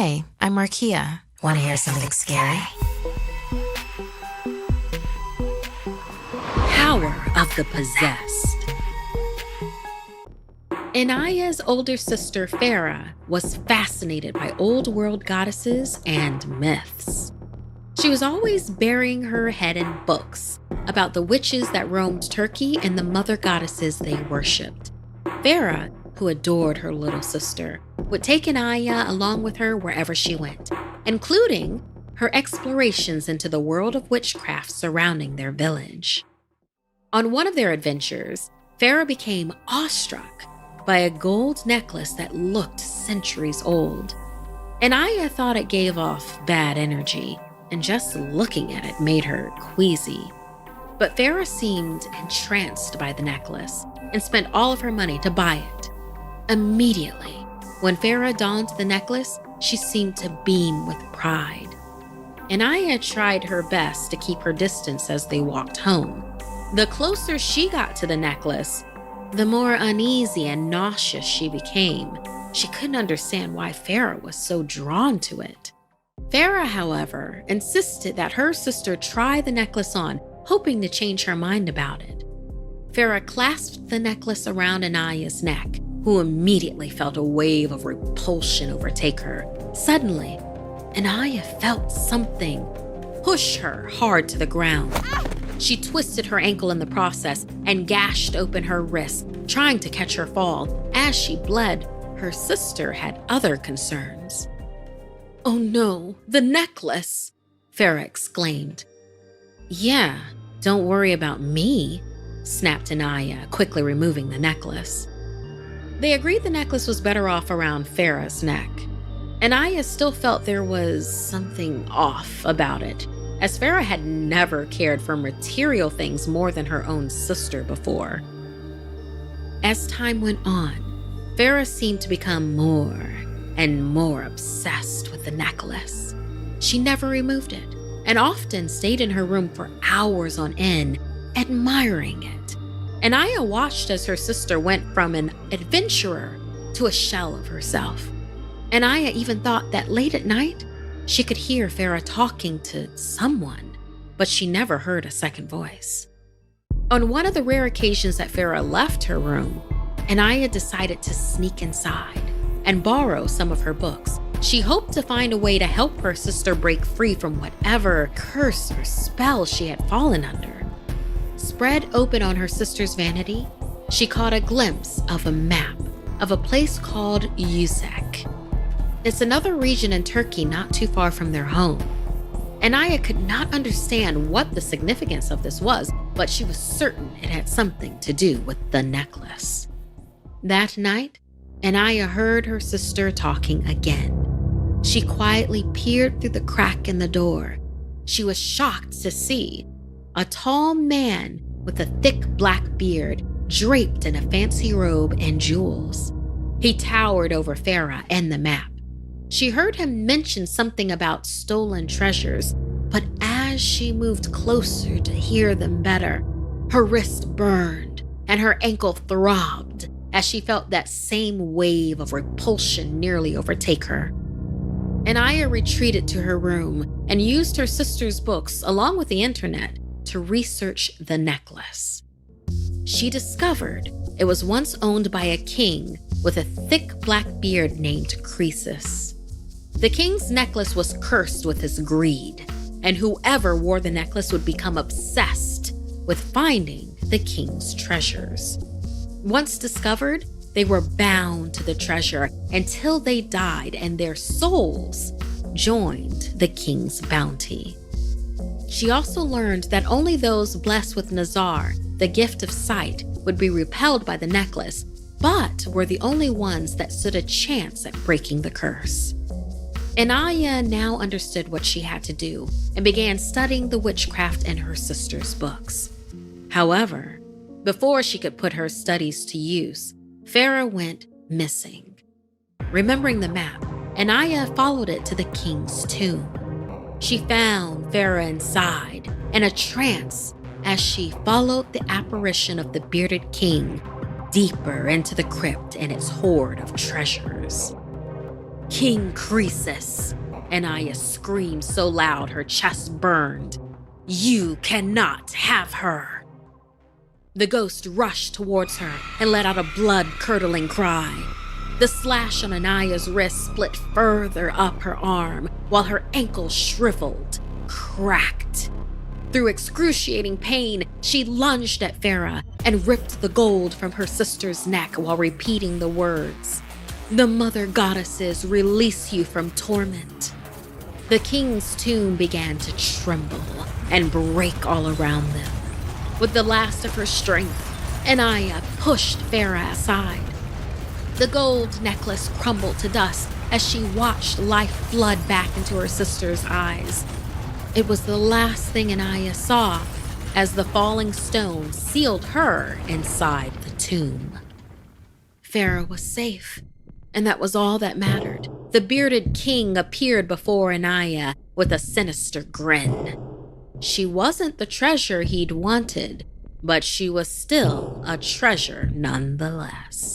Hey, I'm Markia. Want to hear something scary? Power of the Possessed. Anaya's older sister, Farah, was fascinated by old world goddesses and myths. She was always burying her head in books about the witches that roamed Turkey and the mother goddesses they worshipped. Farah, who adored her little sister, would take Anaya along with her wherever she went, including her explorations into the world of witchcraft surrounding their village. On one of their adventures, Farah became awestruck by a gold necklace that looked centuries old. Anaya thought it gave off bad energy, and just looking at it made her queasy. But Farah seemed entranced by the necklace and spent all of her money to buy it. Immediately, when Farah donned the necklace, she seemed to beam with pride. Anaya tried her best to keep her distance as they walked home. The closer she got to the necklace, the more uneasy and nauseous she became. She couldn't understand why Farah was so drawn to it. Farah, however, insisted that her sister try the necklace on, hoping to change her mind about it. Farah clasped the necklace around Anaya's neck, who immediately felt a wave of repulsion overtake her. Suddenly, Anaya felt something push her hard to the ground. She twisted her ankle in the process and gashed open her wrist, trying to catch her fall. As she bled, her sister had other concerns. "Oh no, the necklace!" Farah exclaimed. "Yeah, don't worry about me," snapped Anaya, quickly removing the necklace. They agreed the necklace was better off around Farah's neck. Anaya still felt there was something off about it, as Farah had never cared for material things more than her own sister before. As time went on, Farah seemed to become more and more obsessed with the necklace. She never removed it and often stayed in her room for hours on end, admiring it. Anaya watched as her sister went from an adventurer to a shell of herself. Anaya even thought that late at night, she could hear Farah talking to someone, but she never heard a second voice. On one of the rare occasions that Farah left her room, Anaya decided to sneak inside and borrow some of her books. She hoped to find a way to help her sister break free from whatever curse or spell she had fallen under. Spread open on her sister's vanity, she caught a glimpse of a map of a place called Vietsub. It's another region in Turkey not too far from their home. Anaya could not understand what the significance of this was, but she was certain it had something to do with the necklace. That night, Anaya heard her sister talking again. She quietly peered through the crack in the door. She was shocked to see a tall man with a thick black beard, draped in a fancy robe and jewels. He towered over Farah and the map. She heard him mention something about stolen treasures, but as she moved closer to hear them better, her wrist burned and her ankle throbbed as she felt that same wave of repulsion nearly overtake her. Anaya retreated to her room and used her sister's books, along with the internet, to research the necklace. She discovered it was once owned by a king with a thick black beard named Croesus. The king's necklace was cursed with his greed, and whoever wore the necklace would become obsessed with finding the king's treasures. Once discovered, they were bound to the treasure until they died and their souls joined the king's bounty. She also learned that only those blessed with Nazar, the gift of sight, would be repelled by the necklace, but were the only ones that stood a chance at breaking the curse. Anaya now understood what she had to do and began studying the witchcraft in her sister's books. However, before she could put her studies to use, Farah went missing. Remembering the map, Anaya followed it to the king's tomb. She found Farah inside, in a trance, as she followed the apparition of the bearded king deeper into the crypt and its hoard of treasures. King Croesus, Anaya screamed so loud her chest burned. You cannot have her. The ghost rushed towards her and let out a blood-curdling cry. The slash on Anaya's wrist split further up her arm, while her ankle shriveled, cracked. Through excruciating pain, she lunged at Farah and ripped the gold from her sister's neck while repeating the words, "The mother goddesses release you from torment." The king's tomb began to tremble and break all around them. With the last of her strength, Anaya pushed Farah aside. The gold necklace crumbled to dust as she watched life flood back into her sister's eyes. It was the last thing Anaya saw as the falling stone sealed her inside the tomb. Farah was safe, and that was all that mattered. The bearded king appeared before Anaya with a sinister grin. She wasn't the treasure he'd wanted, but she was still a treasure nonetheless.